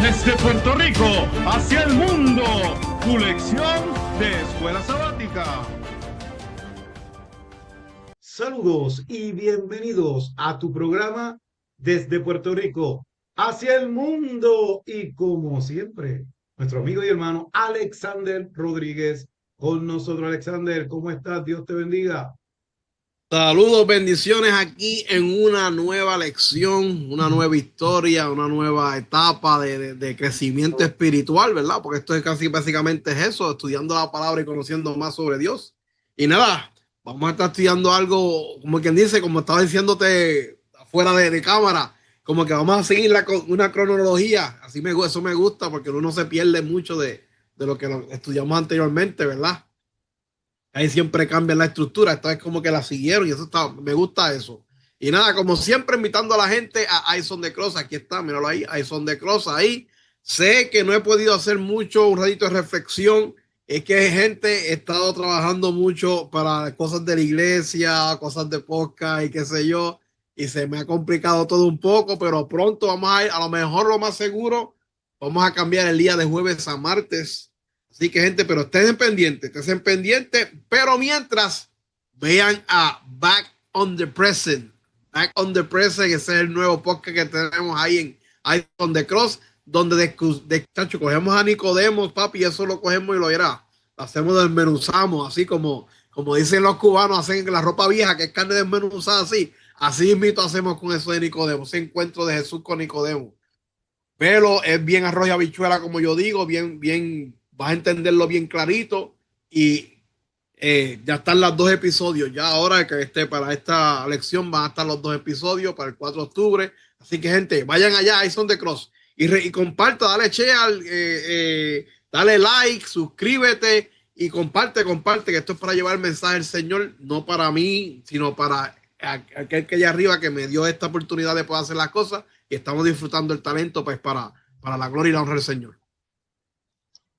Desde Puerto Rico hacia el mundo, tu lección de escuela sabática. Saludos y bienvenidos a tu programa Desde Puerto Rico hacia el mundo. Y como siempre, nuestro amigo y hermano Alexander Rodríguez con nosotros. Alexander, ¿cómo estás? Dios te bendiga. Saludos, bendiciones aquí en una nueva lección, una nueva historia, una nueva etapa de crecimiento espiritual, ¿verdad? Porque esto es casi básicamente es eso, estudiando la palabra y conociendo más sobre Dios. Y nada, vamos a estar estudiando algo, como quien dice, como estaba diciéndote afuera de cámara, como que vamos a seguir una cronología. Eso me gusta porque uno se pierde mucho de lo que estudiamos anteriormente, ¿verdad? Ahí siempre cambian la estructura. Esta vez como que la siguieron y eso está, me gusta eso. Y nada, como siempre, invitando a la gente a Eyes on the Cross. Aquí está, míralo ahí, Eyes on the Cross. Ahí sé que no he podido hacer mucho, un ratito de reflexión. Es que gente, he estado trabajando mucho para cosas de la iglesia, cosas de podcast y qué sé yo. Y se me ha complicado todo un poco, pero pronto vamos a ir, a lo mejor lo más seguro, vamos a cambiar el día de jueves a martes. Así que, gente, pero estén pendientes, pero mientras vean a Back on the Present. Back on the Present, ese es el nuevo podcast que tenemos ahí en Eyes on the Cross, donde chacho, cogemos a Nicodemo, papi, y eso lo cogemos y lo irá. Lo hacemos, desmenuzamos, así como dicen los cubanos, hacen la ropa vieja, que es carne desmenuzada, así mismo hacemos con eso de Nicodemo, ese encuentro de Jesús con Nicodemo. Pero es bien arroz y habichuela, como yo digo, bien, vas a entenderlo bien clarito. Y ya están los 2 episodios. Ya ahora que esté para esta lección van a estar los 2 episodios para el 4 de octubre. Así que, gente, vayan allá, ahí son de Cross. Y comparta, dale share, dale like, suscríbete y comparte, que esto es para llevar el mensaje del Señor, no para mí, sino para aquel que allá arriba que me dio esta oportunidad de poder hacer las cosas y estamos disfrutando el talento pues para la gloria y la honra del Señor.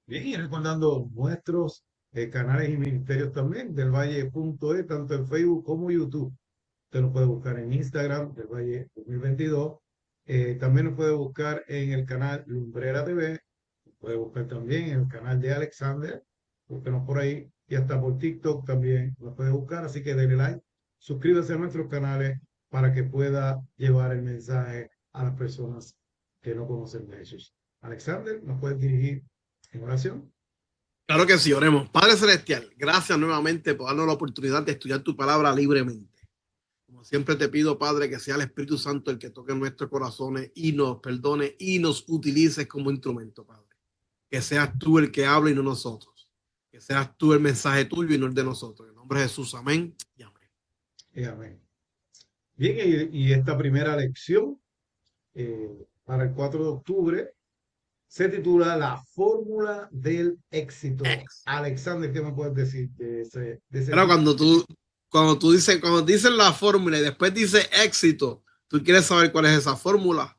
Bien, y recordando nuestros canales y ministerios también del Valle.e, tanto en Facebook como YouTube. Usted nos puede buscar en Instagram del Valle 2022. También nos puede buscar en el canal Lumbrera TV. Nos puede buscar también en el canal de Alexander. Búsquenos por ahí. Y hasta por TikTok también nos puede buscar. Así que denle like. Suscríbase a nuestros canales para que pueda llevar el mensaje a las personas que no conocen de Jesús. Alexander, ¿nos puedes dirigir en oración? Claro que sí, oremos. Padre Celestial, gracias nuevamente por darnos la oportunidad de estudiar tu palabra libremente. Como siempre te pido, Padre, que sea el Espíritu Santo el que toque nuestros corazones y nos perdone y nos utilices como instrumento, Padre. Que seas tú el que hable y no nosotros. Que seas tú el mensaje tuyo y no el de nosotros. En nombre de Jesús, amén y amén. Amén. Bien, y esta primera lección para el 4 de octubre se titula La fórmula del éxito. Alexander, ¿qué me puedes decir de ese Pero título? cuando dices la fórmula y después dice éxito, tú quieres saber cuál es esa fórmula.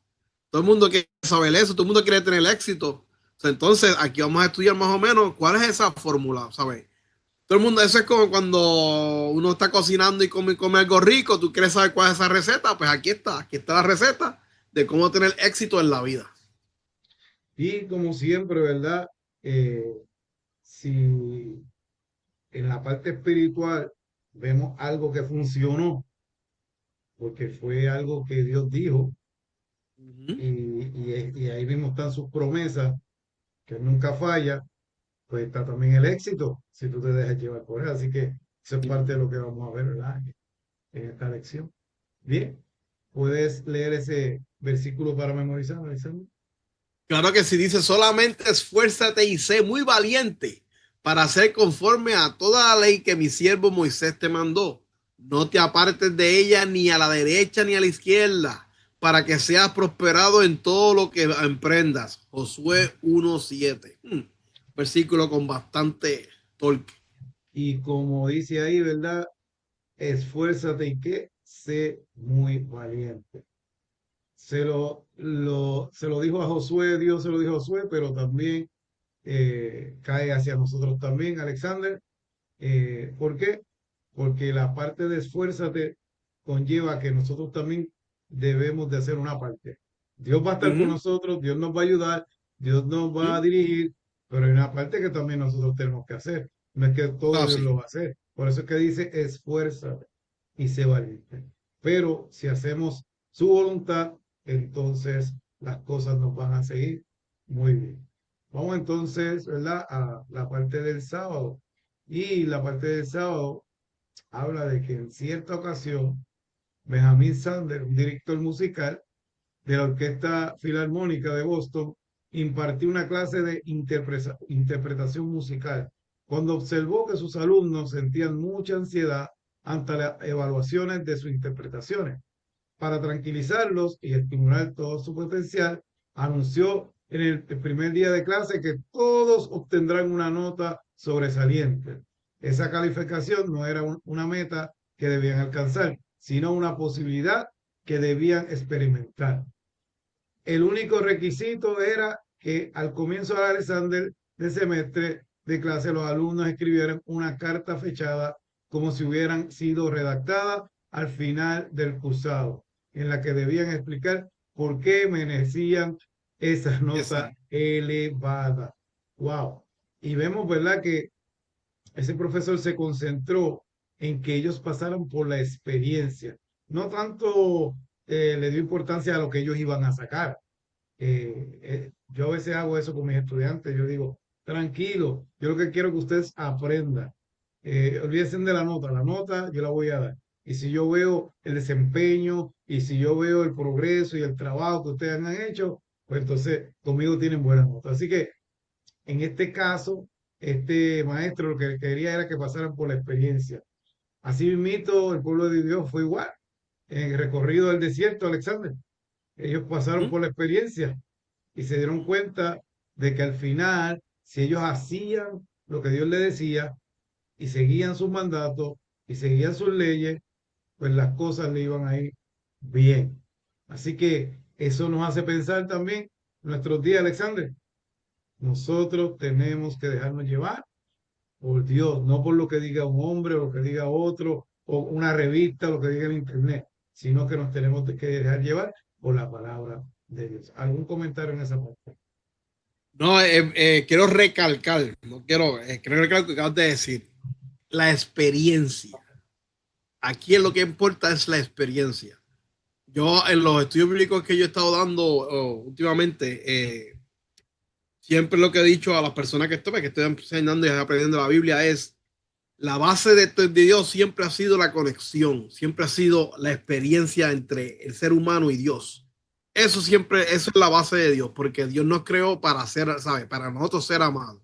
Todo el mundo quiere saber eso, todo el mundo quiere tener éxito. Entonces, aquí vamos a estudiar más o menos cuál es esa fórmula, ¿sabes? Todo el mundo, eso es como cuando uno está cocinando y come algo rico, tú quieres saber cuál es esa receta, pues aquí está la receta de cómo tener éxito en la vida. Y como siempre, ¿verdad? Si en la parte espiritual vemos algo que funcionó, porque fue algo que Dios dijo, y ahí mismo están sus promesas, que nunca falla, pues está también el éxito, si tú te dejas llevar por él. Así que eso es parte de lo que vamos a ver, ¿verdad? En esta lección. Bien, ¿puedes leer ese versículo para memorizar, Alexander? Claro que si dice solamente esfuérzate y sé muy valiente para hacer conforme a toda la ley que mi siervo Moisés te mandó. No te apartes de ella ni a la derecha ni a la izquierda, para que seas prosperado en todo lo que emprendas. Josué 1:7. Versículo con bastante torque. Y como dice ahí, ¿verdad? Esfuérzate y que sé muy valiente. Se lo dijo a Josué, Dios se lo dijo a Josué, pero también cae hacia nosotros también, Alexander. ¿Por qué? Porque la parte de esfuérzate conlleva que nosotros también debemos de hacer una parte. Dios va a estar con Ujú. nosotros, Dios nos va a ayudar, Dios nos va a Ujú. dirigir, pero hay una parte que también nosotros tenemos que hacer. No es que Eso es todo Dios así. lo va a hacer. Por eso es que dice, esfuérzate y sé valiente. Pero si hacemos su voluntad, entonces las cosas nos van a seguir muy bien. Vamos entonces, ¿verdad? A la parte del sábado. Y la parte del sábado habla de que en cierta ocasión, Benjamin Sander, un director musical de la Orquesta Filarmónica de Boston, impartió una clase de interpretación musical cuando observó que sus alumnos sentían mucha ansiedad ante las evaluaciones de sus interpretaciones. Para tranquilizarlos y estimular todo su potencial, anunció en el primer día de clase que todos obtendrán una nota sobresaliente. Esa calificación no era una meta que debían alcanzar, sino una posibilidad que debían experimentar. El único requisito era que al comienzo de Alexander del semestre de clase los alumnos escribieran una carta fechada como si hubieran sido redactadas al final del cursado, en la que debían explicar por qué merecían esa nota Exacto. elevada. Wow. Y vemos, ¿verdad?, que ese profesor se concentró en que ellos pasaran por la experiencia. No tanto le dio importancia a lo que ellos iban a sacar. Yo a veces hago eso con mis estudiantes. Yo digo, tranquilo, yo lo que quiero es que ustedes aprendan. Olvídense de la nota yo la voy a dar. Y si yo veo el desempeño y si yo veo el progreso y el trabajo que ustedes han hecho, pues entonces conmigo tienen buenas notas. Así que en este caso, este maestro lo que quería era que pasaran por la experiencia. Así mismo, el pueblo de Dios fue igual. En el recorrido del desierto, Alexander, ellos pasaron Ujú. por la experiencia y se dieron cuenta de que al final, si ellos hacían lo que Dios les decía y seguían sus mandatos y seguían sus leyes, pues las cosas le iban a ir bien. Así que eso nos hace pensar también nuestros días, Alexander. Nosotros tenemos que dejarnos llevar por Dios, no por lo que diga un hombre o lo que diga otro, o una revista, o lo que diga en internet, sino que nos tenemos que dejar llevar por la palabra de Dios. ¿Algún comentario en esa parte? No, quiero recalcar, no quiero, quiero recalcar lo que acabas de decir. La experiencia. Aquí lo que importa es la experiencia. Yo en los estudios bíblicos que yo he estado dando últimamente, siempre lo que he dicho a las personas que estoy enseñando y aprendiendo la Biblia es la base de Dios siempre ha sido la conexión, siempre ha sido la experiencia entre el ser humano y Dios. Eso siempre, eso es la base de Dios, porque Dios nos creó para ser, ¿sabes? Para nosotros ser amados,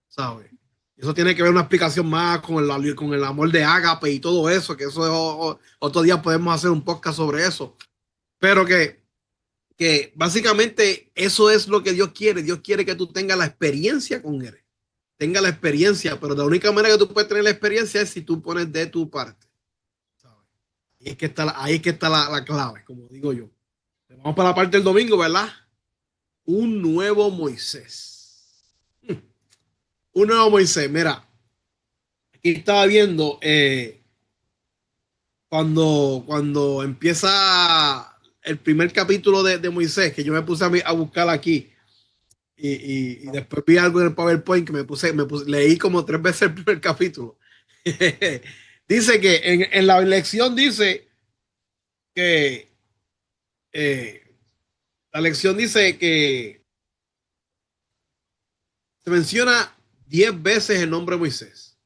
¿sabes? Eso tiene que ver una explicación más con el amor de ágape y todo eso, que eso es, otro día podemos hacer un podcast sobre eso. Pero que básicamente eso es lo que Dios quiere. Dios quiere que tú tengas la experiencia con Él, tenga la experiencia, pero la única manera que tú puedes tener la experiencia es si tú pones de tu parte. ¿Sabes? Ahí es que está la clave, como digo yo. Vamos para la parte del domingo, ¿verdad? Un nuevo Moisés. Un nuevo Moisés. Mira, aquí estaba viendo cuando empieza el primer capítulo de Moisés, que yo me puse a buscar aquí. Y después vi algo en el PowerPoint que leí como 3 veces el primer capítulo. Dice que en la lección dice que la lección dice que se menciona 10 veces el nombre de Moisés.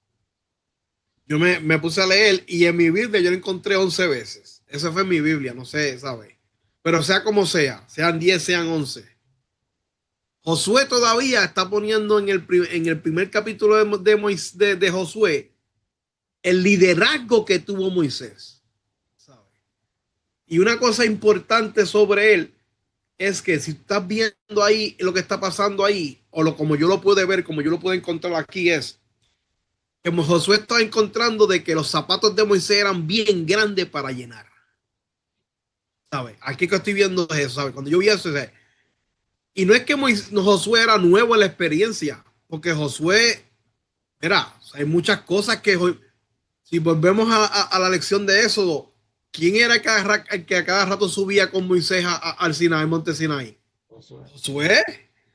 Yo me puse a leer y en mi Biblia yo lo encontré 11 veces. Esa fue mi Biblia, no sé, ¿sabes? Pero sea como sea, sean 10, sean 11. Josué todavía está poniendo en el primer capítulo de Josué el liderazgo que tuvo Moisés. ¿Sabe? Y una cosa importante sobre él es que si estás viendo ahí lo que está pasando ahí, como yo lo puedo ver, como yo lo puedo encontrar aquí, es que Josué está encontrando de que los zapatos de Moisés eran bien grandes para llenar. ¿Sabe? Aquí que estoy viendo es eso, ¿sabe? Cuando yo vi eso, ¿sabe? Y no es que Josué era nuevo en la experiencia, porque Josué, era, hay muchas cosas que, si volvemos a la lección de Éxodo, ¿quién era el que a cada rato subía con Moisés al Sinaí, al monte Sinaí? Josué,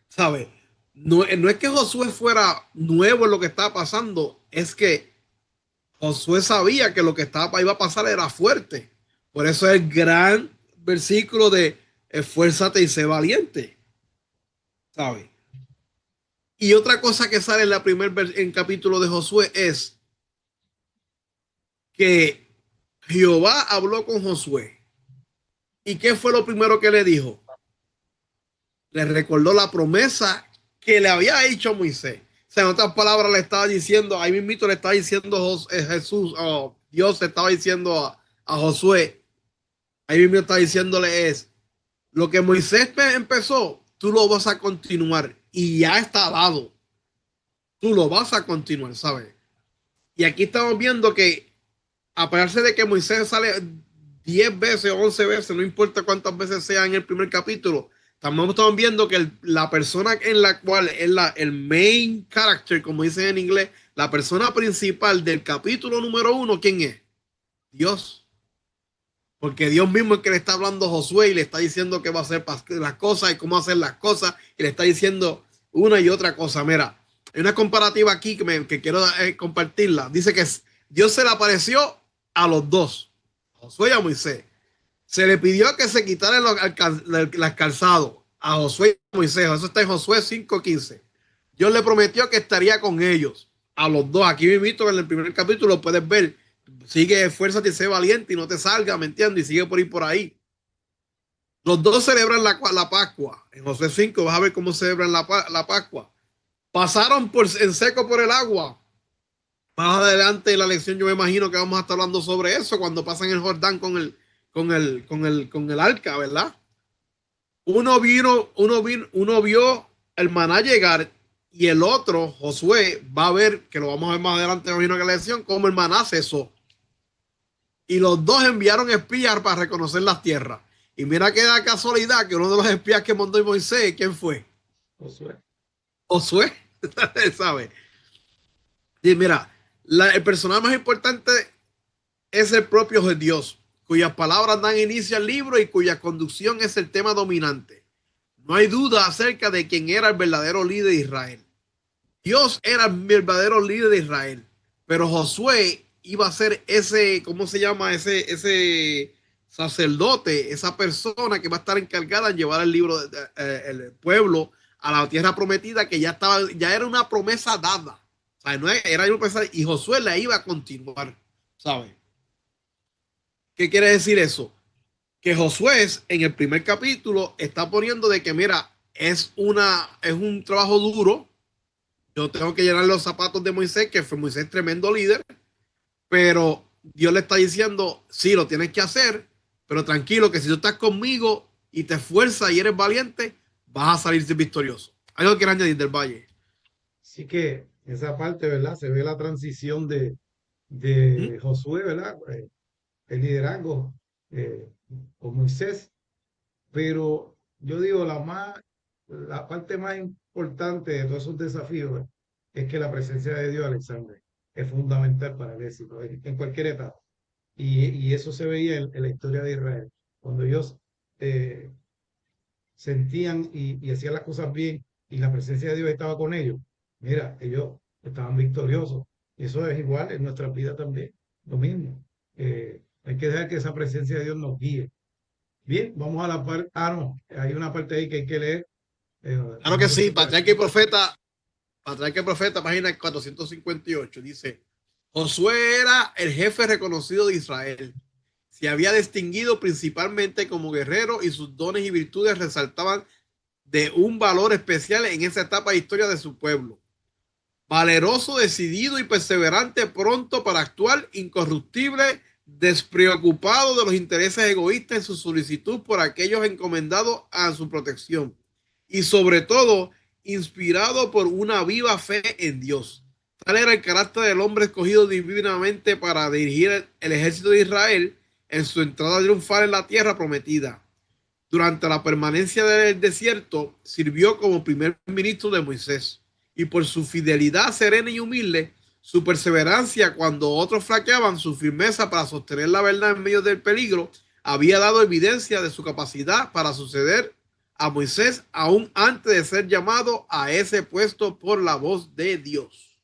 ¿sabes? No es que Josué fuera nuevo en lo que estaba pasando, es que Josué sabía que lo que iba a pasar era fuerte. Por eso es el gran versículo de esfuérzate y sé valiente, ¿sabes? Y otra cosa que sale en en capítulo de Josué es que Jehová habló con Josué. ¿Y qué fue lo primero que le dijo? Le recordó la promesa que le había hecho a Moisés. O sea, en otras palabras, le estaba diciendo, ahí mismito le estaba diciendo Jesús, Dios le estaba diciendo a Josué, ahí mismo está diciéndole lo que Moisés empezó, tú lo vas a continuar y ya está dado. Tú lo vas a continuar, ¿sabes? Y aquí estamos viendo que a pesar de que Moisés sale 10 veces o 11 veces, no importa cuántas veces sea en el primer capítulo, también estamos viendo que la persona en la cual es el main character, como dicen en inglés, la persona principal del capítulo número 1, ¿quién es? Dios. Porque Dios mismo es que le está hablando a Josué y le está diciendo que va a hacer las cosas y cómo hacer las cosas, y le está diciendo una y otra cosa. Mira, hay una comparativa aquí que quiero compartirla. Dice que Dios se le apareció a los dos, Josué y a Moisés. Se le pidió que se quitaran las calzados a Josué y a Moisés. Eso está en Josué 5:15. Dios le prometió que estaría con ellos, a los dos. Aquí mismo en el primer capítulo puedes ver, sigue, esfuérzate y sé valiente y no te salga, ¿me entiendes? Y sigue por ahí. Los dos celebran la Pascua. En Josué 5 vas a ver cómo celebran la Pascua. Pasaron en seco por el agua. Más adelante en la lección yo me imagino que vamos a estar hablando sobre eso cuando pasan el Jordán con el arca, ¿verdad? Uno vio el maná llegar y el otro, Josué, va a ver, que lo vamos a ver más adelante, me imagino que la lección, cómo el maná cesó. Y los dos enviaron espías para reconocer las tierras. Y mira que da casualidad que uno de los espías que mandó Moisés, ¿quién fue? Josué, ¿sabes? Y mira, el personaje más importante es el propio Dios, cuyas palabras dan inicio al libro y cuya conducción es el tema dominante. No hay duda acerca de quién era el verdadero líder de Israel. Dios era el verdadero líder de Israel, pero Josué iba a ser ese, ¿cómo se llama? Ese sacerdote, esa persona que va a estar encargada de llevar el libro, el pueblo a la tierra prometida, que ya era una promesa dada. O sea, no era una promesa, y Josué la iba a continuar, ¿sabes? ¿Qué quiere decir eso? Que Josué en el primer capítulo está poniendo de que, mira, es un trabajo duro. Yo tengo que llenar los zapatos de Moisés, que fue Moisés tremendo líder, pero Dios le está diciendo, sí, lo tienes que hacer, pero tranquilo, que si tú estás conmigo y te esfuerzas y eres valiente, vas a salir victorioso. ¿Algo que quieras añadir del Valle? Sí que esa parte, ¿verdad? Se ve la transición de Josué, ¿verdad? El liderazgo con Moisés, pero yo digo, la parte más importante de todos esos desafíos es que la presencia de Dios, Alexander, es fundamental para el éxito en cualquier etapa. Y eso se veía en la historia de Israel. Cuando ellos sentían y hacían las cosas bien y la presencia de Dios estaba con ellos, mira, ellos estaban victoriosos. Y eso es igual en nuestra vida también, lo mismo. Hay que dejar que esa presencia de Dios nos guíe. Bien, vamos a la parte. No, hay una parte ahí que hay que leer. Claro que sí, Patriarca y Profeta, página 458, dice: Josué era el jefe reconocido de Israel. Se había distinguido principalmente como guerrero y sus dones y virtudes resaltaban de un valor especial en esa etapa de historia de su pueblo. Valeroso, decidido y perseverante, pronto para actuar, incorruptible, despreocupado de los intereses egoístas en su solicitud por aquellos encomendados a su protección. Y sobre todo, inspirado por una viva fe en Dios. Tal era el carácter del hombre escogido divinamente para dirigir el ejército de Israel en su entrada triunfal en la tierra prometida. Durante la permanencia del desierto, sirvió como primer ministro de Moisés y por su fidelidad serena y humilde, su perseverancia cuando otros flaqueaban, su firmeza para sostener la verdad en medio del peligro, había dado evidencia de su capacidad para suceder a Moisés aún antes de ser llamado a ese puesto por la voz de Dios.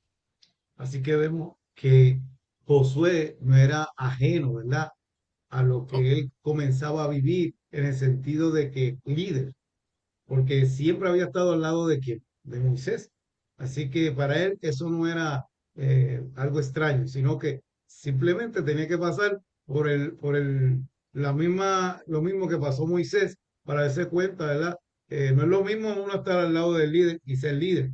Así que vemos que Josué no era ajeno, ¿verdad?, a lo que él comenzaba a vivir en el sentido de que líder, porque siempre había estado al lado de quién, de Moisés. Así que para él eso no era algo extraño, sino que simplemente tenía que pasar lo mismo que pasó Moisés para darse cuenta, ¿verdad? No es lo mismo uno estar al lado del líder y ser líder,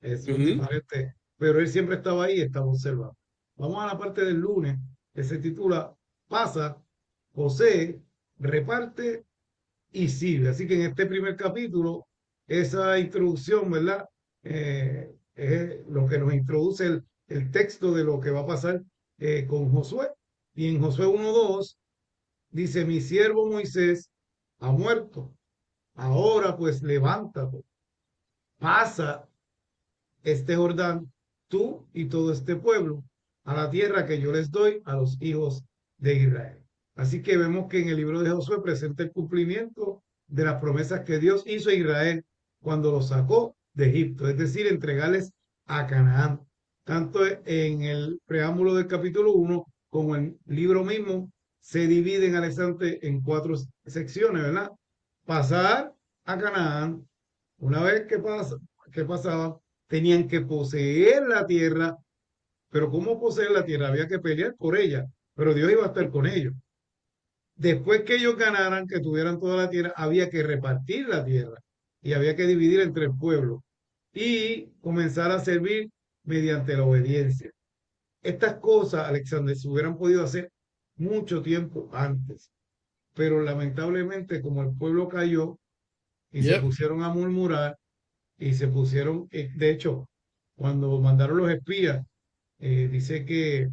es un diferente, pero él siempre estaba ahí, estaba observando. Vamos a la parte del lunes, que se titula Pasa, José, reparte y sirve. Así que en este primer capítulo, esa introducción, ¿verdad? Es lo que nos introduce el texto de lo que va a pasar con Josué. Y en Josué 1:2 dice, mi siervo Moisés ha muerto. Ahora pues levántate, pasa este Jordán, tú y todo este pueblo, a la tierra que yo les doy a los hijos de Israel. Así que vemos que en el libro de Josué presenta el cumplimiento de las promesas que Dios hizo a Israel cuando lo sacó de Egipto, es decir, entregarles a Canaán. Tanto en el preámbulo del capítulo 1 como en el libro mismo se dividen Alexandre en 4 secciones, ¿verdad? Pasar a Canaán, una vez que pasaba, tenían que poseer la tierra, pero ¿cómo poseer la tierra? Había que pelear por ella, pero Dios iba a estar con ellos. Después que ellos ganaran, que tuvieran toda la tierra, había que repartir la tierra y había que dividir entre el pueblo y comenzar a servir mediante la obediencia. Estas cosas, Alexander, se hubieran podido hacer mucho tiempo antes, pero lamentablemente como el pueblo cayó y se pusieron a murmurar y se pusieron, de hecho, cuando mandaron los espías, dice que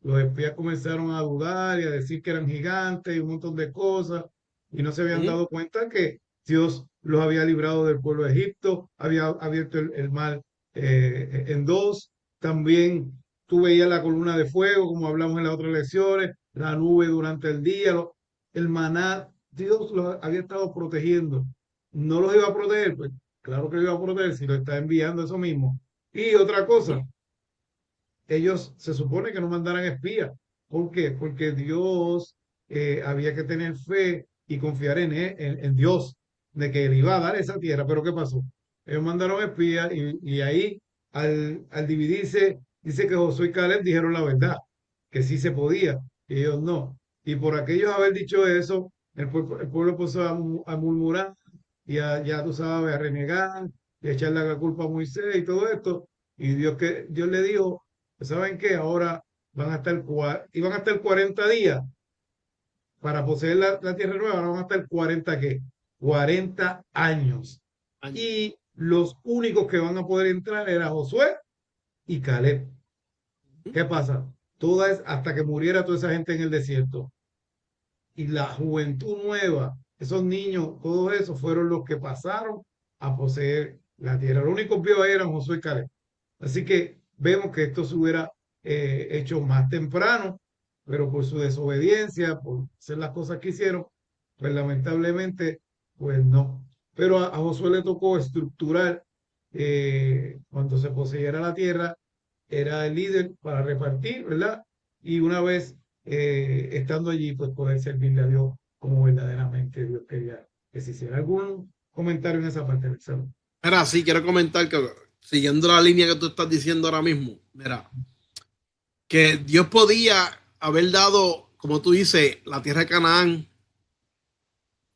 los espías comenzaron a dudar y a decir que eran gigantes y un montón de cosas, y no se habían dado cuenta que Dios los había librado del pueblo de Egipto, había abierto el mar en dos. También tú veías la columna de fuego, como hablamos en las otras lecciones, la nube durante el día, el maná, Dios los había estado protegiendo. No los iba a proteger, pues claro que los iba a proteger si lo está enviando eso mismo. Y otra cosa, ellos se supone que no mandaran espías. ¿Por qué? Porque Dios había que tener fe y confiar en Dios, de que le iba a dar esa tierra. Pero ¿qué pasó? Ellos mandaron espías y ahí al dividirse, dice que Josué y Caleb dijeron la verdad, que sí se podía, y ellos no. Y por aquellos haber dicho eso, el pueblo puso a murmurar y ya tú sabes, a renegar y a echarle la culpa a Moisés y todo esto. Y Dios le dijo, ¿saben qué? Ahora iban a estar 40 días para poseer la tierra nueva, ahora van a estar 40 ¿qué? 40 años. Y los únicos que van a poder entrar eran Josué y Caleb. ¿Qué pasa? Hasta que muriera toda esa gente en el desierto. Y la juventud nueva, esos niños, todos esos fueron los que pasaron a poseer la tierra. Los únicos vivos ahí eran Josué y Caleb. Así que vemos que esto se hubiera hecho más temprano, pero por su desobediencia, por hacer las cosas que hicieron, pues lamentablemente, pues no. Pero a Josué le tocó estructurar, cuando se poseyera la tierra, era el líder para repartir, ¿verdad? Y una vez estando allí, pues poder servirle a Dios como verdaderamente Dios quería que se hiciera. ¿Algún comentario en esa parte, Alexander? Mira, sí, quiero comentar que siguiendo la línea que tú estás diciendo ahora mismo, mira, que Dios podía haber dado, como tú dices, la tierra de Canaán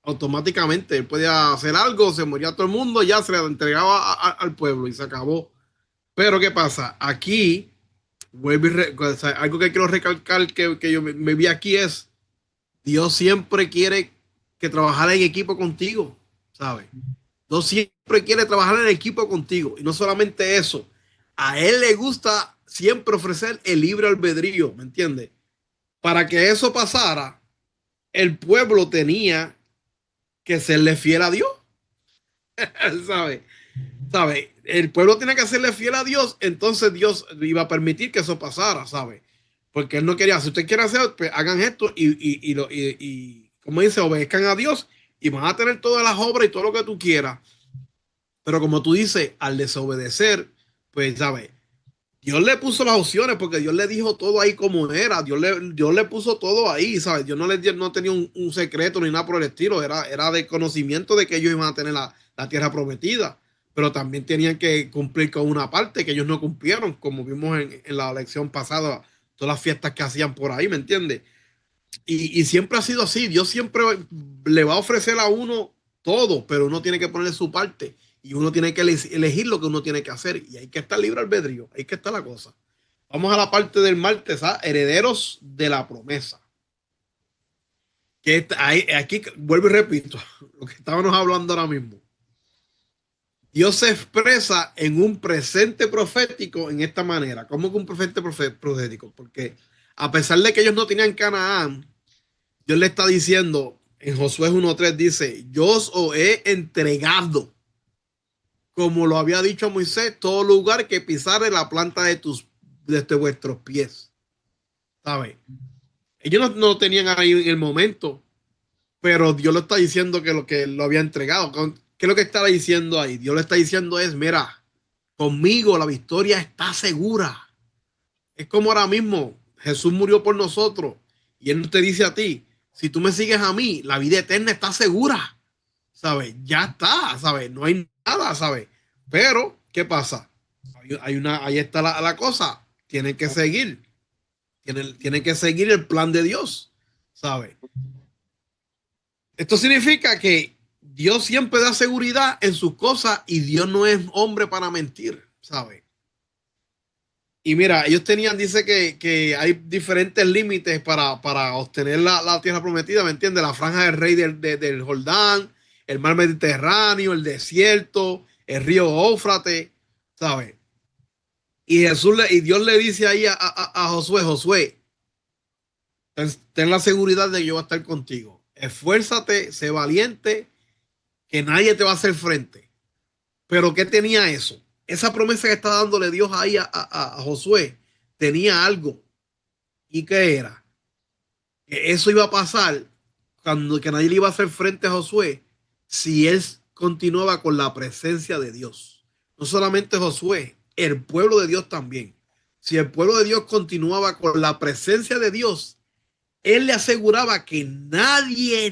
automáticamente. Él podía hacer algo, se moría todo el mundo, ya se le entregaba al pueblo y se acabó. Pero ¿qué pasa? Aquí, algo que quiero recalcar que yo me vi aquí es, Dios siempre quiere que trabajar en equipo contigo, ¿sabes? Dios siempre quiere trabajar en equipo contigo. Y no solamente eso, a Él le gusta siempre ofrecer el libre albedrío, ¿me entiendes? Para que eso pasara, el pueblo tenía que serle fiel a Dios, ¿sabes? ¿sabes? El pueblo tiene que serle fiel a Dios, entonces Dios iba a permitir que eso pasara, ¿sabes? Porque él no quería, si usted quiere hacer, pues hagan esto como dice, obedezcan a Dios y van a tener todas las obras y todo lo que tú quieras. Pero como tú dices, al desobedecer, pues, ¿sabes? Dios le puso las opciones porque Dios le dijo todo ahí como era. Dios le puso todo ahí, ¿sabes? Dios no tenía un secreto ni nada por el estilo. Era de conocimiento de que ellos iban a tener la tierra prometida. Pero también tenían que cumplir con una parte que ellos no cumplieron, como vimos en la lección pasada, todas las fiestas que hacían por ahí, ¿me entiendes? Y siempre ha sido así. Dios siempre le va a ofrecer a uno todo, pero uno tiene que ponerle su parte y uno tiene que elegir lo que uno tiene que hacer. Y hay que estar libre albedrío. Ahí que está la cosa. Vamos a la parte del martes, ¿ah? Herederos de la promesa. Aquí vuelvo y repito lo que estábamos hablando ahora mismo. Dios se expresa en un presente profético en esta manera. ¿Cómo que un presente profético? Porque a pesar de que ellos no tenían Canaán, Dios le está diciendo en Josué 1:3 dice, yo os he entregado, como lo había dicho Moisés, todo lugar que pisare la planta de vuestros pies. ¿Sabes? Ellos no tenían ahí en el momento, pero Dios lo está diciendo que lo había entregado. ¿Qué es lo que está diciendo ahí? Dios le está diciendo es, mira, conmigo la victoria está segura. Es como ahora mismo, Jesús murió por nosotros y Él te dice a ti, si tú me sigues a mí, la vida eterna está segura, ¿sabes? Ya está, ¿sabes? No hay nada, ¿sabes? Pero, ¿qué pasa? Ahí está la cosa. Tienen que seguir. Tienen que seguir el plan de Dios, ¿sabes? Esto significa que Dios siempre da seguridad en sus cosas y Dios no es hombre para mentir, ¿sabes? Y mira, ellos tenían, dice que hay diferentes límites para obtener la tierra prometida, ¿me entiendes? La franja del rey del Jordán, el mar Mediterráneo, el desierto, el río Éufrates, ¿sabes? Y Dios le dice ahí a Josué, Josué, ten la seguridad de que yo voy a estar contigo. Esfuérzate, sé valiente, que nadie te va a hacer frente. Pero ¿qué tenía eso? Esa promesa que está dándole Dios ahí a Josué tenía algo. ¿Y qué era? Que eso iba a pasar que nadie le iba a hacer frente a Josué si él continuaba con la presencia de Dios. No solamente Josué, el pueblo de Dios también. Si el pueblo de Dios continuaba con la presencia de Dios, él le aseguraba que nadie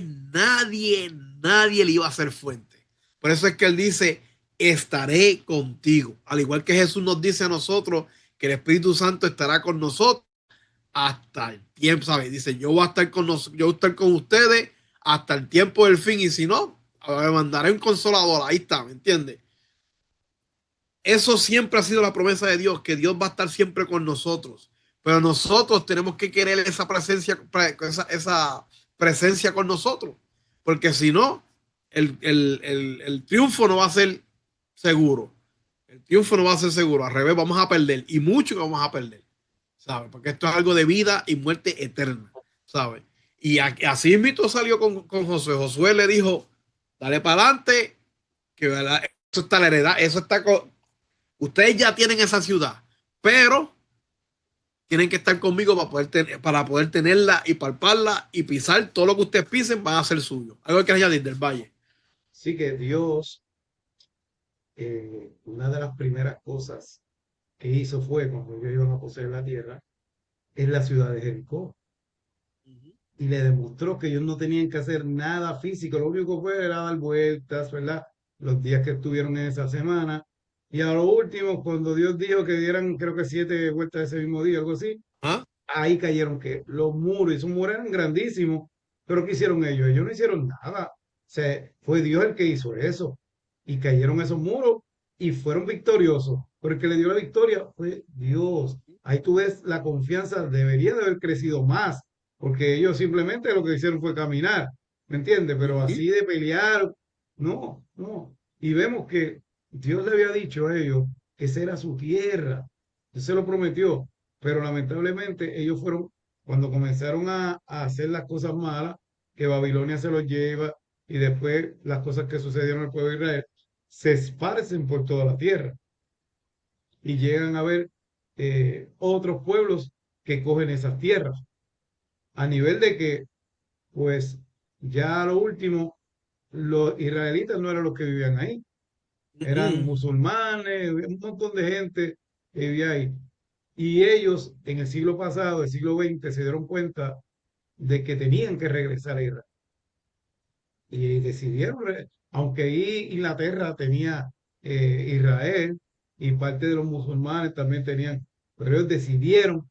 le iba a hacer frente. Por eso es que él dice, estaré contigo. Al igual que Jesús nos dice a nosotros que el Espíritu Santo estará con nosotros hasta el tiempo, ¿sabes? Dice, yo voy a estar yo voy a estar con ustedes hasta el tiempo del fin y si no, me mandaré un consolador. Ahí está, ¿me entiendes? Eso siempre ha sido la promesa de Dios, que Dios va a estar siempre con nosotros. Pero nosotros tenemos que querer esa presencia con nosotros. Porque si no, el triunfo no va a ser seguro. El triunfo no va a ser seguro. Al revés, vamos a perder. Y mucho que vamos a perder. ¿Sabes? Porque esto es algo de vida y muerte eterna. ¿Sabes? Y así mismo salió con Josué. Josué le dijo, dale para adelante, que ¿verdad? Eso está la heredad, eso está ustedes ya tienen esa ciudad, pero tienen que estar conmigo para poder tenerla y palparla y pisar todo lo que ustedes pisen van a ser suyo. Algo que añadir del Valle. Sí que Dios, una de las primeras cosas que hizo fue cuando ellos iban a poseer la tierra, es la ciudad de Jericó. Y le demostró que ellos no tenían que hacer nada físico, lo único que fue era dar vueltas, ¿verdad? Los días que estuvieron en esa semana. Y a lo último, cuando Dios dijo que dieran, creo que 7 vueltas ese mismo día, algo así, ¿Ah? ahí cayeron que los muros, y esos muros eran grandísimos, pero ¿qué hicieron ellos? Ellos no hicieron nada. O sea, fue Dios el que hizo eso. Y cayeron esos muros y fueron victoriosos. Pero el que le dio la victoria fue Dios. Ahí tú ves la confianza, debería de haber crecido más, porque ellos simplemente lo que hicieron fue caminar, ¿me entiendes? Pero así de pelear, no, no. Y vemos que Dios le había dicho a ellos que esa era su tierra. Él se lo prometió, pero lamentablemente ellos fueron, cuando comenzaron a hacer las cosas malas, que Babilonia se los lleva y después las cosas que sucedieron al pueblo de Israel, se esparcen por toda la tierra y llegan a ver otros pueblos que cogen esas tierras, a nivel de que, pues, ya a lo último, los israelitas no eran los que vivían ahí, eran Ujú. musulmanes, un montón de gente que vivía ahí. Y ellos en el siglo pasado, el siglo XX, se dieron cuenta de que tenían que regresar a Israel. Y decidieron, aunque ahí Inglaterra tenía Israel y parte de los musulmanes también tenían, pero ellos decidieron,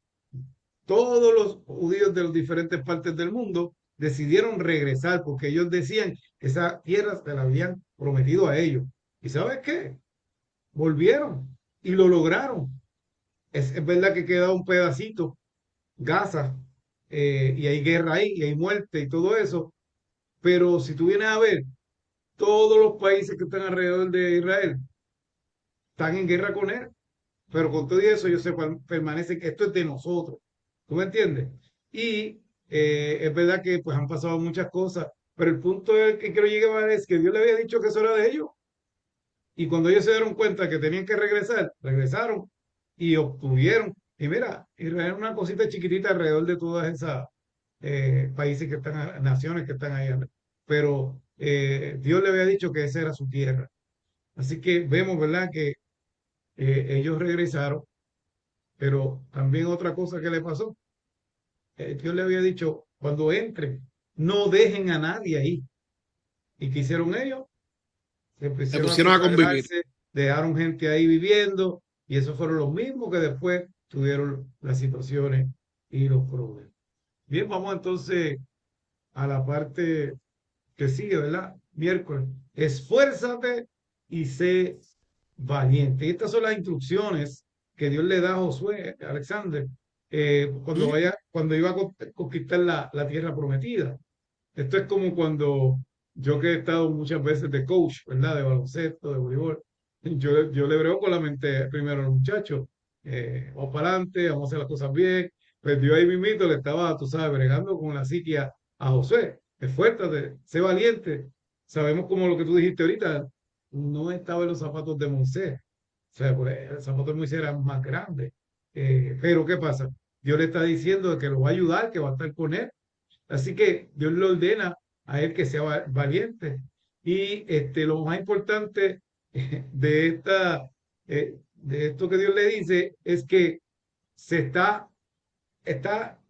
todos los judíos de las diferentes partes del mundo decidieron regresar porque ellos decían que esa tierra se la habían prometido a ellos. ¿Y sabes qué? Volvieron y lo lograron. Es verdad que queda un pedacito, Gaza, y hay guerra ahí, y hay muerte y todo eso, pero si tú vienes a ver, todos los países que están alrededor de Israel están en guerra con él, pero con todo eso ellos permanecen, esto es de nosotros, ¿tú me entiendes? Y es verdad que pues han pasado muchas cosas, pero el punto que quiero llegar es que Dios le había dicho que eso era de ellos, y cuando ellos se dieron cuenta que tenían que regresar, regresaron y obtuvieron. Y mira, Israel es una cosita chiquitita alrededor de todas esas países que están, naciones que están ahí. Pero Dios le había dicho que esa era su tierra. Así que vemos, ¿verdad? Que ellos regresaron, pero también otra cosa que le pasó. Dios le había dicho, cuando entren, no dejen a nadie ahí. ¿Y qué hicieron ellos? Se Se pusieron a pusieron a convivir. congregarse, dejaron gente ahí viviendo, y esos fueron los mismos que después tuvieron las situaciones y los problemas. Bien, vamos entonces a la parte que sigue, ¿verdad? Miércoles. Esfuérzate y sé valiente. Y estas son las instrucciones que Dios le da a Josué, Alexander, ¿Mm? cuando iba a conquistar la tierra prometida. Esto es como cuando yo que he estado muchas veces de coach, ¿verdad? De baloncesto, de voleibol. Yo le brego con la mente primero a los muchachos. Vamos para adelante, vamos a hacer las cosas bien. Pues yo ahí mismito le estaba, tú sabes, bregando con la psiquia a Josué. Esfuérzate, sé valiente. Sabemos como lo que tú dijiste ahorita, no estaba en los zapatos de Moisés. O sea, pues el zapato de Moisés era más grande. Pero ¿qué pasa? Dios le está diciendo que lo va a ayudar, que va a estar con él. Así que Dios le ordena a él que sea valiente. Y lo más importante de de esto que Dios le dice es que se está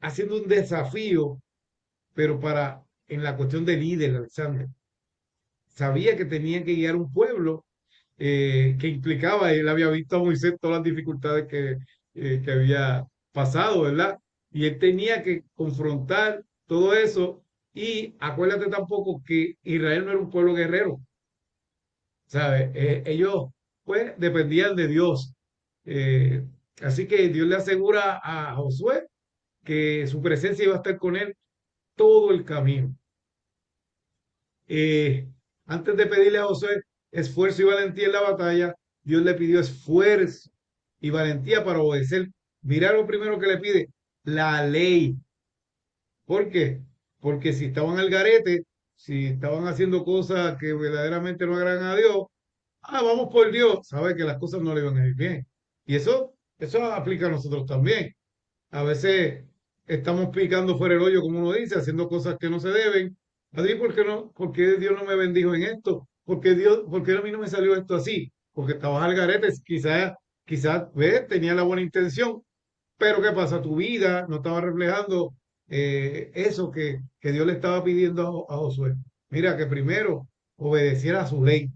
haciendo un desafío, pero en la cuestión de líder, Alexander. Sabía que tenía que guiar un pueblo que implicaba, él había visto a Moisés todas las dificultades que había pasado, ¿verdad? Y él tenía que confrontar todo eso. Y acuérdate tampoco que Israel no era un pueblo guerrero, ¿sabes? Ellos, pues, dependían de Dios. Eh, Así que Dios le asegura a Josué que su presencia iba a estar con él todo el camino. Eh, Antes de pedirle a Josué esfuerzo y valentía en la batalla, Dios le pidió esfuerzo y valentía para obedecer. Mira lo primero que le pide, la ley. ¿Por qué? Porque si estaban al garete, si estaban haciendo cosas que verdaderamente no agradan a Dios, vamos por Dios, sabe que las cosas no le van a ir bien. Y eso aplica a nosotros también. A veces estamos picando fuera el hoyo, como uno dice, haciendo cosas que no se deben. Adri, ¿por qué no? ¿Por qué Dios no me bendijo en esto? ¿Por qué a mí no me salió esto así? Porque estabas al garete, quizás, ¿ves? Tenía la buena intención, pero ¿qué pasa? Tu vida no estaba reflejando eso que Dios le estaba pidiendo a Josué. Mira, que primero obedeciera a su ley.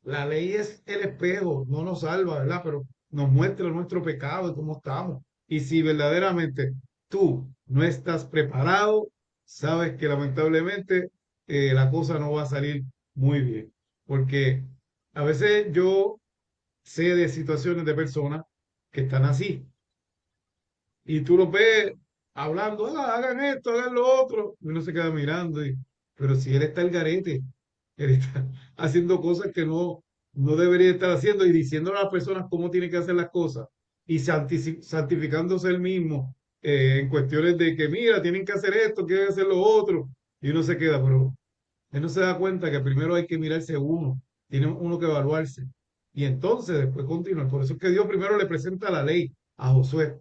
La ley es el espejo, no nos salva, ¿verdad? Pero nos muestra nuestro pecado y cómo estamos. Y si verdaderamente tú no estás preparado, sabes que lamentablemente la cosa no va a salir muy bien. Porque a veces yo sé de situaciones de personas que están así. Y tú los ves hablando, hagan esto, hagan lo otro. Y uno se queda mirando. Pero si él está el garete, él está haciendo cosas que no debería estar haciendo y diciendo a las personas cómo tienen que hacer las cosas y santificándose él mismo en cuestiones de que, mira, tienen que hacer esto, quieren hacer lo otro. Y uno se queda, pero él no se da cuenta que primero hay que mirarse uno tiene uno que evaluarse. Y entonces después continúa. Por eso es que Dios primero le presenta la ley a Josué.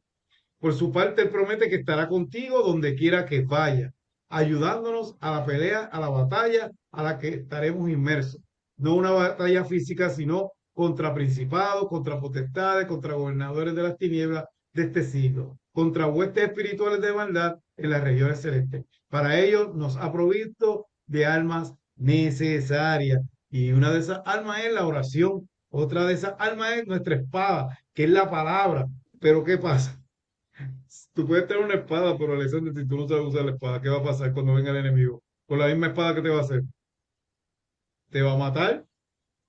Por su parte, él promete que estará contigo donde quiera que vaya, ayudándonos a la pelea, a la batalla a la que estaremos inmersos. No una batalla física, sino contra principados, contra potestades, contra gobernadores de las tinieblas de este siglo, contra huestes espirituales de maldad en las regiones celestes. Para ello nos ha provisto de armas necesarias. Y una de esas armas es la oración. Otra de esas armas es nuestra espada, que es la palabra. Pero ¿qué pasa? Tú puedes tener una espada, pero Alexander, si tú no sabes usar la espada, ¿qué va a pasar cuando venga el enemigo? Con la misma espada, ¿qué te va a hacer? ¿Te va a matar?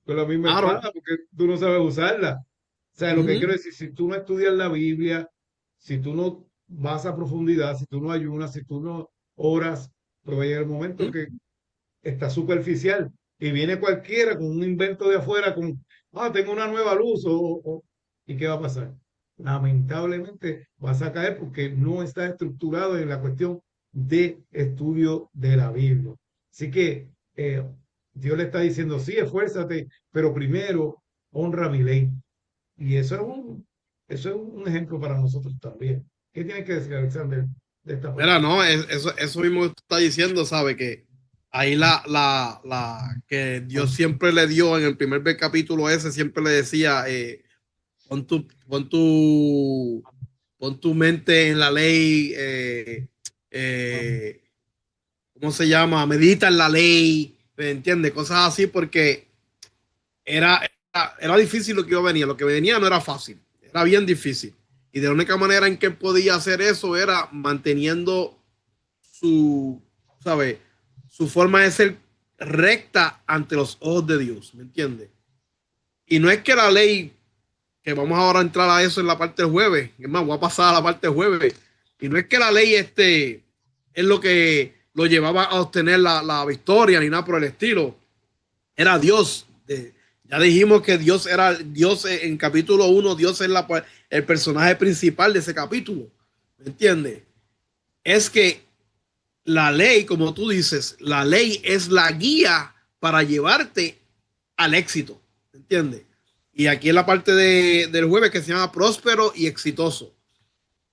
Con la misma Claro. espada, porque tú no sabes usarla. O sea, lo que Ujú. quiero decir, si tú no estudias la Biblia, si tú no vas a profundidad, si tú no ayunas, si tú no oras, pues va a llegar el momento Ujú. que está superficial y viene cualquiera con un invento de afuera, con, tengo una nueva luz, ¿y qué va a pasar? Lamentablemente vas a caer porque no está estructurado en la cuestión de estudio de la Biblia. Así que Dios le está diciendo, sí, esfuérzate, pero primero honra mi ley. Y eso es un ejemplo para nosotros también. ¿Qué tiene que decir Alexander de esta Mira, parte? no, eso mismo que tú estás diciendo, ¿sabe? Que ahí que Dios siempre le dio en el primer capítulo ese, siempre le decía, pon tu, pon tu, pon tu mente en la ley, eh, ¿cómo se llama? Medita en la ley, ¿me entiendes? Cosas así, porque era difícil lo que iba a venir. Lo que venía no era fácil, era bien difícil. Y de la única manera en que podía hacer eso era manteniendo su, ¿sabe? Su forma de ser recta ante los ojos de Dios, ¿me entiendes? Y no es que la ley, que vamos ahora a entrar a eso en la parte del jueves, es más, voy a pasar a la parte del jueves, y no es que la ley es lo que lo llevaba a obtener la victoria ni nada por el estilo, era Dios. Ya dijimos que Dios era Dios en capítulo 1, Dios es el personaje principal de ese capítulo, ¿me entiendes? Es que la ley, como tú dices, la ley es la guía para llevarte al éxito, ¿entiendes? Y aquí en la parte del jueves que se llama próspero y exitoso.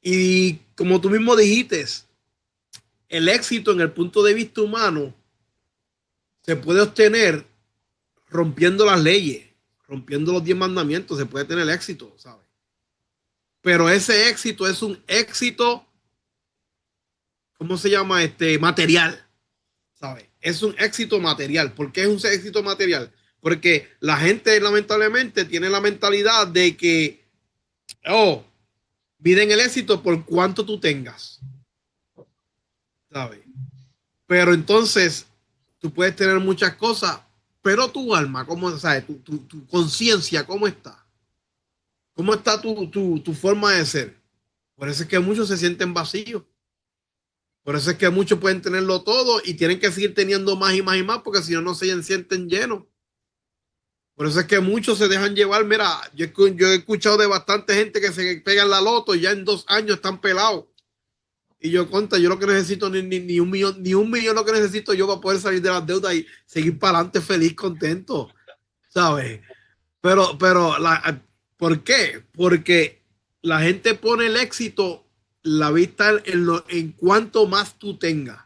Y como tú mismo dijiste, el éxito en el punto de vista humano se puede obtener rompiendo las leyes, rompiendo los 10 mandamientos, se puede tener éxito, ¿sabes? Pero ese éxito es un éxito, ¿cómo se llama? Material, ¿sabes? Es un éxito material. ¿Por qué es un éxito material? Porque la gente lamentablemente tiene la mentalidad de que, oh, miden el éxito por cuánto tú tengas, ¿sabes? Pero entonces tú puedes tener muchas cosas, pero tu alma, ¿cómo, sabes? Tu conciencia, ¿cómo está? ¿Cómo está tu forma de ser? Por eso es que muchos se sienten vacíos. Por eso es que muchos pueden tenerlo todo y tienen que seguir teniendo más y más y más porque si no, no se sienten llenos. Por eso es que muchos se dejan llevar. Mira, yo he escuchado de bastante gente que se pegan la loto y ya en 2 años están pelados. Y yo cuenta, yo lo que necesito ni un millón lo que necesito yo para poder salir de las deudas y seguir para adelante feliz, contento, ¿sabes? ¿Por qué? Porque la gente pone el éxito, la vista en cuanto más tú tengas.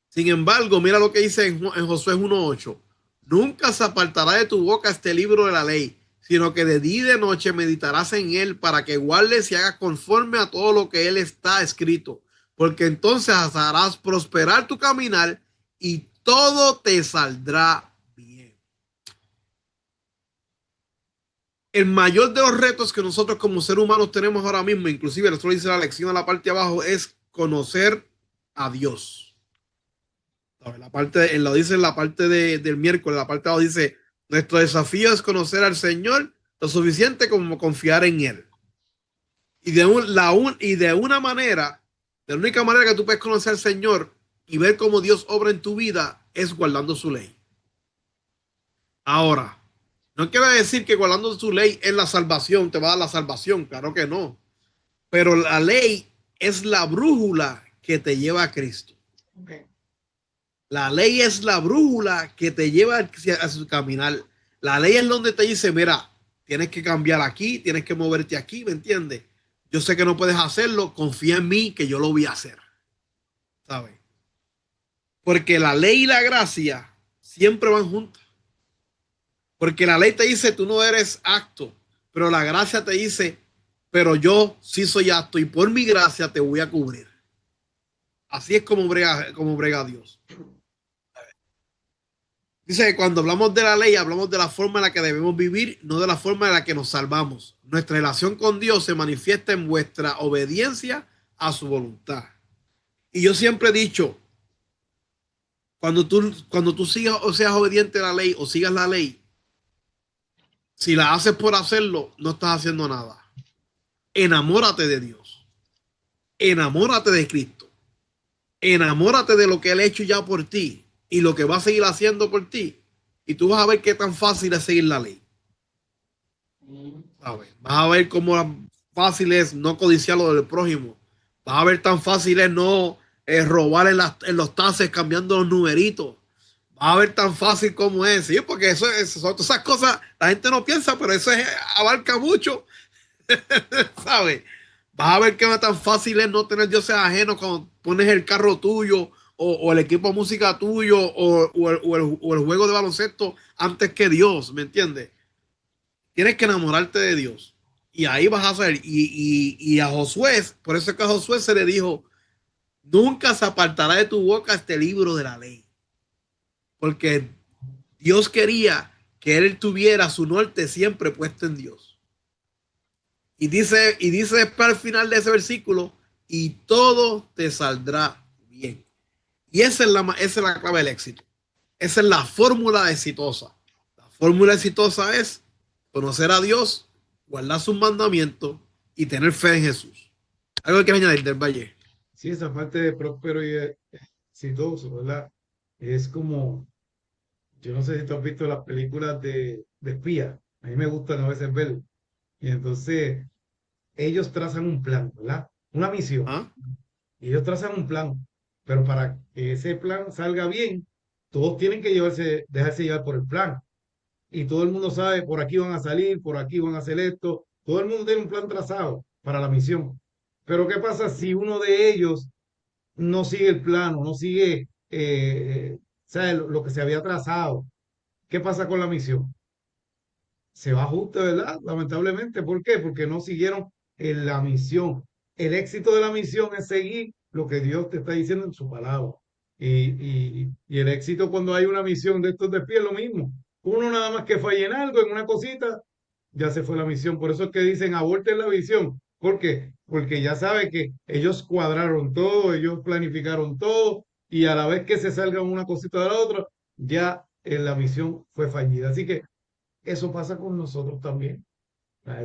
Sin embargo, mira lo que dice en Josué 1:8. Nunca se apartará de tu boca este libro de la ley, sino que de día y de noche meditarás en él para que guardes y hagas conforme a todo lo que él está escrito. Porque entonces harás prosperar tu caminar y todo te saldrá bien. El mayor de los retos que nosotros como seres humanos tenemos ahora mismo, inclusive esto lo dice la lección en la parte de abajo, es conocer a Dios. La parte, lo dice en la parte del miércoles, la parte de abajo dice, nuestro desafío es conocer al Señor lo suficiente como confiar en Él. Y de una manera, de la única manera que tú puedes conocer al Señor y ver cómo Dios obra en tu vida es guardando su ley. Ahora, no quiere decir que guardando su ley es la salvación, te va a dar la salvación, claro que no. Pero la ley es la brújula que te lleva a Cristo. Okay. La ley es la brújula que te lleva a su caminar. La ley es donde te dice, mira, tienes que cambiar aquí, tienes que moverte aquí, ¿me entiendes? Yo sé que no puedes hacerlo, confía en mí que yo lo voy a hacer, ¿sabes? Porque la ley y la gracia siempre van juntas. Porque la ley te dice, tú no eres apto, pero la gracia te dice, pero yo sí soy apto y por mi gracia te voy a cubrir. Así es como brega Dios. Dice que cuando hablamos de la ley, hablamos de la forma en la que debemos vivir, no de la forma en la que nos salvamos. Nuestra relación con Dios se manifiesta en vuestra obediencia a su voluntad. Y yo siempre he dicho, cuando tú sigas o seas obediente a la ley o sigas la ley, si la haces por hacerlo, no estás haciendo nada. Enamórate de Dios. Enamórate de Cristo. Enamórate de lo que Él ha hecho ya por ti y lo que va a seguir haciendo por ti. Y tú vas a ver qué tan fácil es seguir la ley. ¿Sabes? Vas a ver cómo fácil es no codiciar lo del prójimo. Vas a ver tan fácil es no robar en los taxes cambiando los numeritos. Vas a ver tan fácil como es. Sí, porque eso son todas esas cosas, la gente no piensa, pero eso abarca mucho. ¿Sabes? Vas a ver que no tan fácil es no tener dioses ajenos cuando pones el carro tuyo o el equipo de música tuyo o el juego de baloncesto antes que Dios, ¿me entiendes? Tienes que enamorarte de Dios y ahí vas a ser. Y a Josué, por eso es que a Josué se le dijo, nunca se apartará de tu boca este libro de la ley, porque Dios quería que él tuviera su norte siempre puesto en Dios. Y dice después al final de ese versículo, y todo te saldrá bien. Y esa es la clave del éxito. Esa es la fórmula exitosa. La fórmula exitosa es conocer a Dios, guardar sus mandamientos y tener fe en Jesús. Algo que añadir del Valle. Sí, esa parte de próspero y exitoso, ¿verdad? Es como, yo no sé si tú has visto las películas de espía. A mí me gustan a veces verlo. Y entonces ellos trazan un plan, ¿verdad? Una misión. ¿Ah? Y ellos trazan un plan. Pero para que ese plan salga bien, todos tienen que dejarse llevar por el plan. Y todo el mundo sabe, por aquí van a salir, por aquí van a hacer esto. Todo el mundo tiene un plan trazado para la misión. Pero ¿qué pasa si uno de ellos no sigue el plano, no sigue sabe, lo que se había trazado? ¿Qué pasa con la misión? Se va justo, ¿verdad? Lamentablemente. ¿Por qué? Porque no siguieron en la misión. El éxito de la misión es seguir lo que Dios te está diciendo en su palabra. Y el éxito cuando hay una misión de estos desvíos es lo mismo. Uno nada más que falla en algo, en una cosita, ya se fue la misión. Por eso es que dicen aborten la visión. ¿Por qué? Porque ya sabe que ellos cuadraron todo, ellos planificaron todo, y a la vez que se salga una cosita de la otra, ya la misión fue fallida. Así que eso pasa con nosotros también.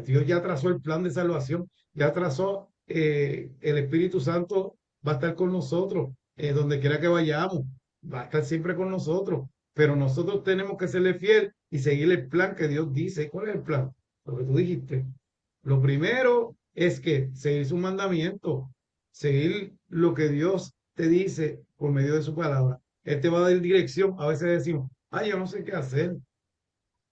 Dios ya trazó el plan de salvación, ya trazó el Espíritu Santo va a estar con nosotros, donde quiera que vayamos, va a estar siempre con nosotros, pero nosotros tenemos que serle fiel y seguir el plan que Dios dice. ¿Cuál es el plan? Lo que tú dijiste. Lo primero es que seguir su mandamiento, seguir lo que Dios te dice por medio de su palabra. Él te va a dar dirección. A veces decimos, ay, yo no sé qué hacer.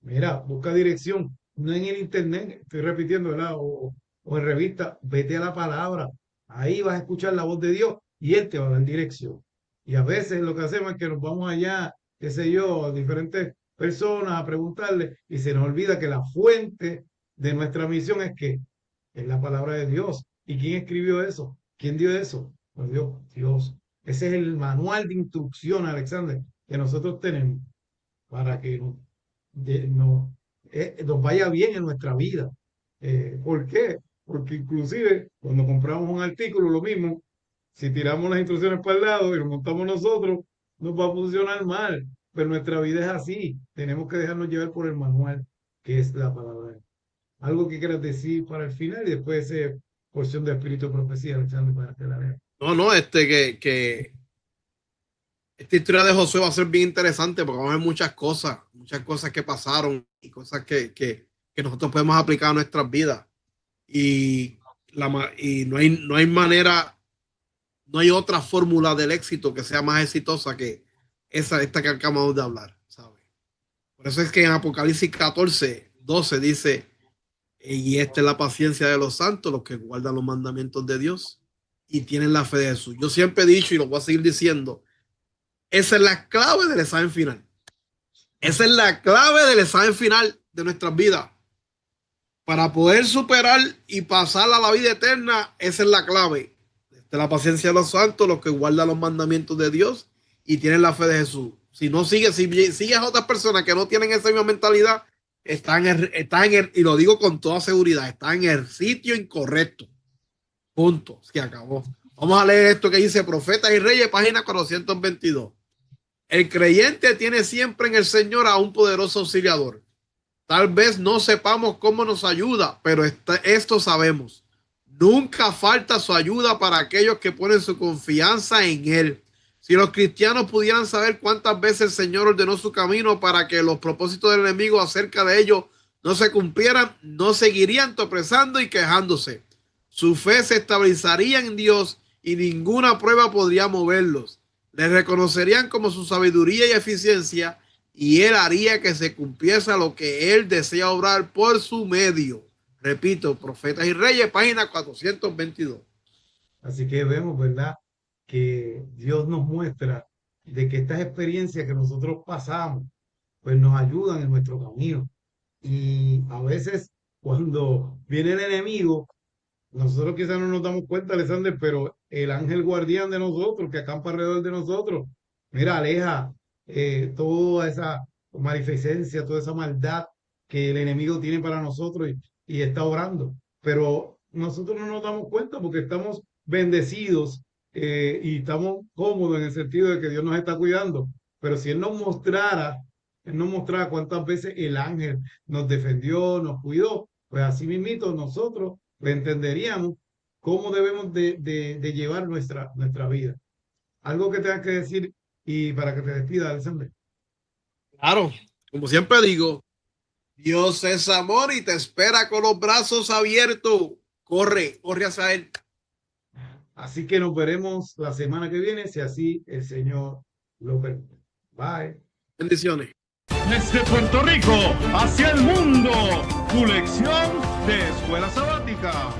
Mira, busca dirección, no en el internet, estoy repitiendo, ¿verdad? O en revista, vete a la palabra. Ahí vas a escuchar la voz de Dios y Él te va a dar dirección. Y a veces lo que hacemos es que nos vamos allá, qué sé yo, a diferentes personas a preguntarle y se nos olvida que la fuente de nuestra misión es que es la palabra de Dios. ¿Y quién escribió eso? ¿Quién dio eso? Pues Dios, Dios. Ese es el manual de instrucción, Alexander, que nosotros tenemos para que nos vaya bien en nuestra vida. ¿Por qué? Porque inclusive cuando compramos un artículo, lo mismo, si tiramos las instrucciones para el lado y lo montamos nosotros, nos va a funcionar mal. Pero nuestra vida es así. Tenemos que dejarnos llevar por el manual, que es la palabra. Algo que quieras decir para el final y después porción de espíritu de profecía, Alexander, para que la vean. No, que esta historia de Josué va a ser bien interesante porque vamos a ver muchas cosas que pasaron y cosas que nosotros podemos aplicar a nuestras vidas. Y, y no hay manera, no hay otra fórmula del éxito que sea más exitosa que esta que acabamos de hablar, ¿sabes? Por eso es que en Apocalipsis 14:12 dice, y esta es la paciencia de los santos, los que guardan los mandamientos de Dios y tienen la fe de Jesús. Yo siempre he dicho y lo voy a seguir diciendo, esa es la clave del examen final. Esa es la clave del examen final de nuestras vidas. Para poder superar y pasar a la vida eterna, esa es la clave. Esta es la paciencia de los santos, los que guardan los mandamientos de Dios y tienen la fe de Jesús. Si no sigues, si sigues a otras personas que no tienen esa misma mentalidad, y lo digo con toda seguridad, está en el sitio incorrecto. Punto. Se acabó. Vamos a leer esto que dice Profetas y Reyes, página 422. El creyente tiene siempre en el Señor a un poderoso auxiliador. Tal vez no sepamos cómo nos ayuda, pero esto sabemos. Nunca falta su ayuda para aquellos que ponen su confianza en Él. Si los cristianos pudieran saber cuántas veces el Señor ordenó su camino para que los propósitos del enemigo acerca de ellos no se cumplieran, no seguirían tropezando y quejándose. Su fe se estabilizaría en Dios y ninguna prueba podría moverlos. Le reconocerían como su sabiduría y eficiencia y Él haría que se cumpliese lo que Él desea obrar por su medio. Repito, Profetas y Reyes, página 422. Así que vemos, ¿verdad?, que Dios nos muestra de que estas experiencias que nosotros pasamos, pues nos ayudan en nuestro camino. Y a veces cuando viene el enemigo, nosotros quizás no nos damos cuenta, Alexander, pero el ángel guardián de nosotros, que acampa alrededor de nosotros, mira, aleja toda esa maleficencia, toda esa maldad que el enemigo tiene para nosotros y está orando. Pero nosotros no nos damos cuenta porque estamos bendecidos y estamos cómodos en el sentido de que Dios nos está cuidando. Pero si Él nos mostrara cuántas veces el ángel nos defendió, nos cuidó, pues así mismito nosotros entenderíamos cómo debemos de llevar nuestra vida. Algo que tengas que decir y para que te despida, Alexander. Claro, como siempre digo, Dios es amor y te espera con los brazos abiertos. Corre hacia Él. Así que nos veremos la semana que viene, si así el Señor lo permite. Bye. Bendiciones. Desde Puerto Rico hacia el mundo, tu lección de escuela sabática.